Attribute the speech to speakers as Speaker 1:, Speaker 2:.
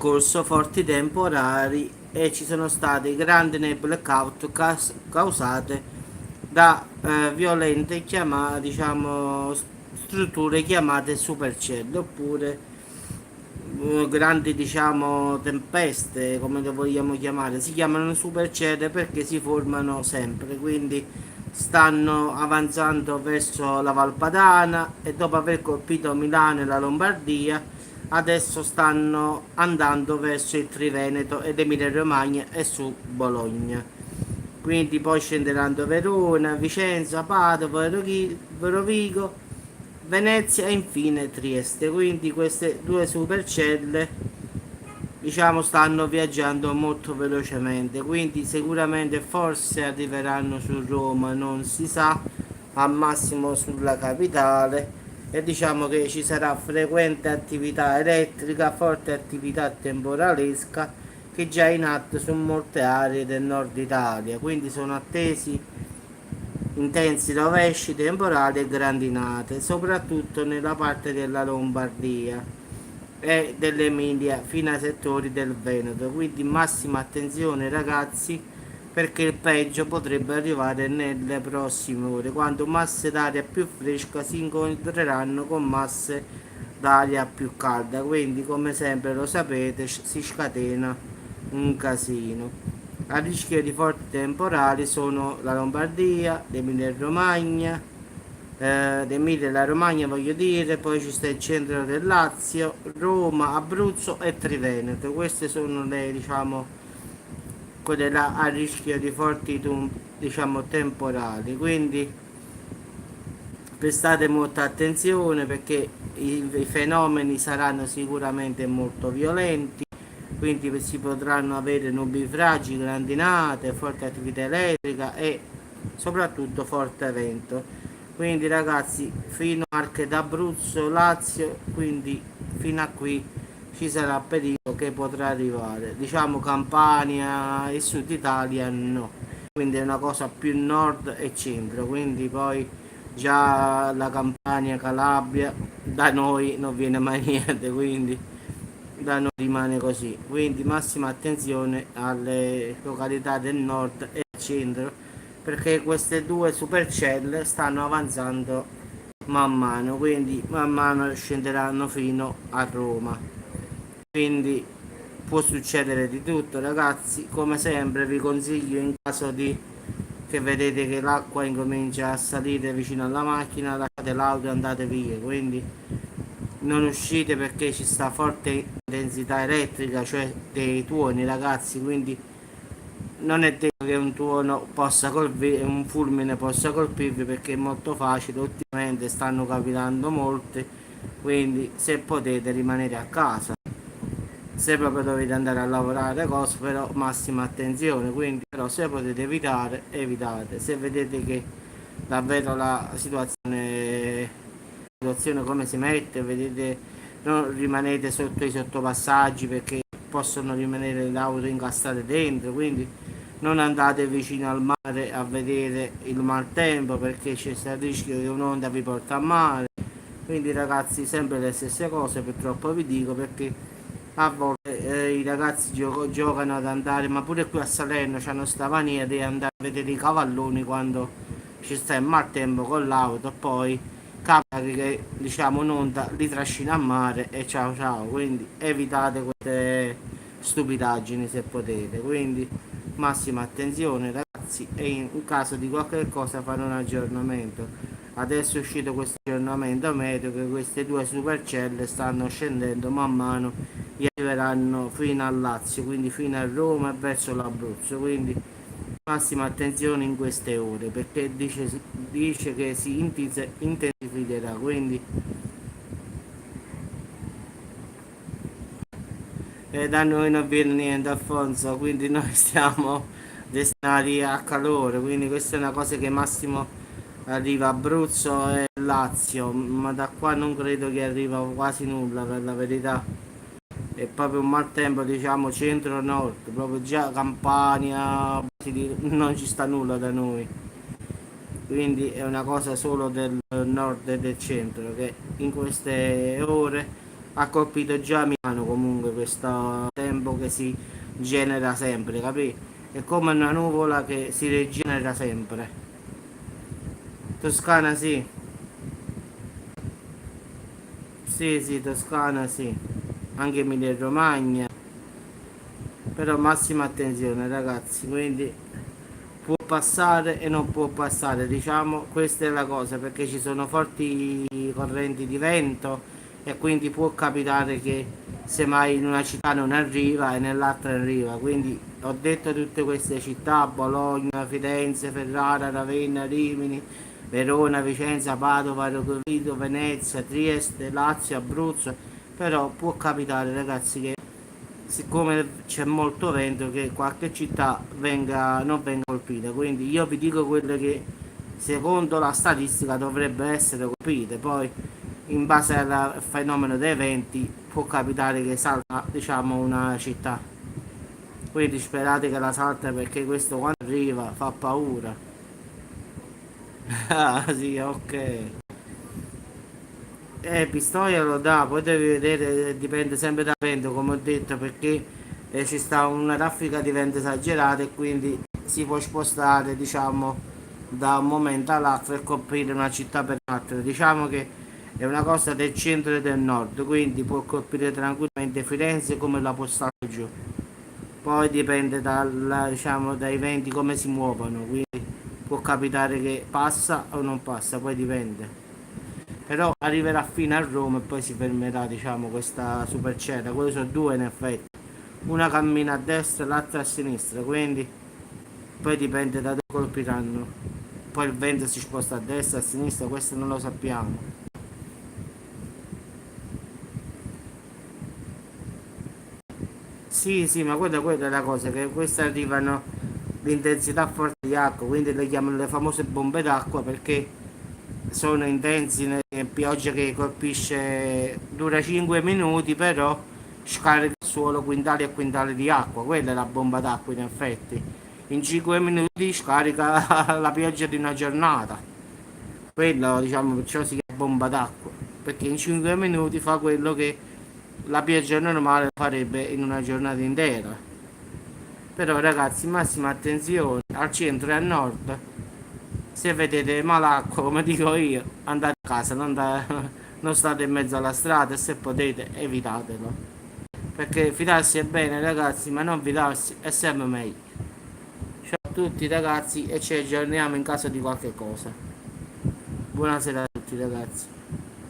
Speaker 1: scorso forti temporali e ci sono state grandi blackout causate da violente diciamo, strutture chiamate supercelle oppure grandi diciamo tempeste, come le vogliamo chiamare. Si chiamano supercelle perché si formano sempre, quindi stanno avanzando verso la Valpadana e dopo aver colpito Milano e la Lombardia adesso stanno andando verso il Triveneto ed Emilia Romagna e su Bologna. Quindi poi scenderanno Verona, Vicenza, Padova, Rovigo, Venezia e infine Trieste. Quindi queste due supercelle diciamo stanno viaggiando molto velocemente, quindi sicuramente forse arriveranno su Roma, non si sa, al massimo sulla capitale, e diciamo che ci sarà frequente attività elettrica, forte attività temporalesca che già è in atto su molte aree del nord Italia, quindi sono attesi intensi rovesci temporali e grandinate, soprattutto nella parte della Lombardia e dell'Emilia fino ai settori del Veneto. Quindi massima attenzione ragazzi, perché il peggio potrebbe arrivare nelle prossime ore, quando masse d'aria più fresca si incontreranno con masse d'aria più calda. Quindi come sempre lo sapete, si scatena un casino. A rischio di forti temporali sono la Lombardia, l'Emilia Romagna, d'Emilia e la Romagna voglio dire, poi ci sta il centro del Lazio, Roma, Abruzzo e Triveneto. Queste sono le diciamo quelle là a rischio di forti diciamo temporali, quindi prestate molta attenzione perché i fenomeni saranno sicuramente molto violenti, quindi si potranno avere nubifragi, grandinate, forte attività elettrica e soprattutto forte vento. Quindi ragazzi, fino anche d'Abruzzo, Lazio, quindi fino a qui ci sarà periodo che potrà arrivare. Diciamo Campania e Sud Italia no, quindi è una cosa più nord e centro, quindi poi già la Campania, Calabria, da noi non viene mai niente, quindi da noi rimane così. Quindi massima attenzione alle località del nord e centro, perché queste due supercelle stanno avanzando man mano, quindi man mano scenderanno fino a Roma. Quindi può succedere di tutto ragazzi, come sempre vi consiglio in caso di che vedete che l'acqua incomincia a salire vicino alla macchina, lasciate l'auto e andate via, quindi non uscite perché ci sta forte intensità elettrica, cioè dei tuoni ragazzi, quindi non è detto che un tuono possa colpire, un fulmine possa colpirvi perché è molto facile, ultimamente stanno capitando molte, quindi se potete rimanere a casa, se proprio dovete andare a lavorare cose, però massima attenzione, quindi però se potete evitare, evitate, se vedete che davvero la situazione come si mette, vedete, non rimanete sotto i sottopassaggi perché possono rimanere le auto incastrate dentro, quindi non andate vicino al mare a vedere il maltempo perché c'è il rischio che un'onda vi porta a mare. Quindi ragazzi sempre le stesse cose, purtroppo vi dico, perché a volte i ragazzi giocano ad andare, ma pure qui a Salerno c'hanno sta mania di andare a vedere i cavalloni quando ci sta il maltempo con l'auto, poi capita che diciamo un'onda li trascina a mare e ciao ciao, quindi evitate queste stupidaggini se potete, quindi massima attenzione ragazzi, e in caso di qualche cosa fare un aggiornamento. Adesso è uscito questo aggiornamento meteo che queste due supercelle stanno scendendo man mano e arriveranno fino al Lazio, quindi fino a Roma e verso l'Abruzzo, quindi massima attenzione in queste ore perché dice che si intensificherà, quindi da noi non viene niente Alfonso, quindi noi stiamo destinati a calore, quindi questa è una cosa che massimo arriva Abruzzo e Lazio, ma da qua non credo che arriva quasi nulla per la verità. È proprio un maltempo diciamo centro-nord, proprio già Campania, non ci sta nulla da noi. Quindi è una cosa solo del nord e del centro che in queste ore ha colpito già Milano comunque questo tempo che si genera sempre, capì? È come una nuvola che si rigenera sempre. Toscana sì, sì sì, Toscana sì, anche Emilia Romagna, però massima attenzione ragazzi, quindi può passare e non può passare, diciamo, questa è la cosa, perché ci sono forti correnti di vento e quindi può capitare che semmai in una città non arriva e nell'altra arriva, quindi ho detto tutte queste città, Bologna, Firenze, Ferrara, Ravenna, Rimini, Verona, Vicenza, Padova, Rogovido, Venezia, Trieste, Lazio, Abruzzo, però può capitare ragazzi che siccome c'è molto vento che qualche città non venga colpita, quindi io vi dico quelle che secondo la statistica dovrebbe essere colpite, poi in base al fenomeno dei venti può capitare che salta diciamo una città, quindi sperate che la salta perché questo quando arriva fa paura. Ah sì, ok. Pistoia lo dà, poi devi vedere, dipende sempre dal vento, come ho detto, perché ci sta una raffica di vento esagerata e quindi si può spostare, diciamo, da un momento all'altro e colpire una città per l'altra. Diciamo che è una cosa del centro e del nord, quindi può colpire tranquillamente Firenze come la può stare giù. Poi dipende diciamo, dai venti come si muovono, quindi può capitare che passa o non passa, poi dipende. Però arriverà fino a Roma e poi si fermerà, diciamo, questa supercella. Quelle sono due in effetti. Una cammina a destra e l'altra a sinistra, quindi poi dipende da dove colpiranno. Poi il vento si sposta a destra, a sinistra, questo non lo sappiamo. Sì, sì, ma quella è la cosa, che queste arrivano l'intensità forte di acqua, quindi le chiamano le famose bombe d'acqua perché sono intensi, pioggia che colpisce, dura 5 minuti, però scarica il suolo quintali e quintali di acqua, quella è la bomba d'acqua in effetti. In 5 minuti scarica la pioggia di una giornata, quello diciamo perciò si chiama bomba d'acqua, perché in 5 minuti fa quello che la pioggia normale farebbe in una giornata intera. Però ragazzi, massima attenzione al centro e al nord. Se vedete malacqua, come dico io, andate a casa, non state in mezzo alla strada e se potete evitatelo. Perché fidarsi è bene ragazzi, ma non fidarsi è sempre meglio. Ciao a tutti ragazzi e ci aggiorniamo in caso di qualche cosa. Buonasera a tutti ragazzi.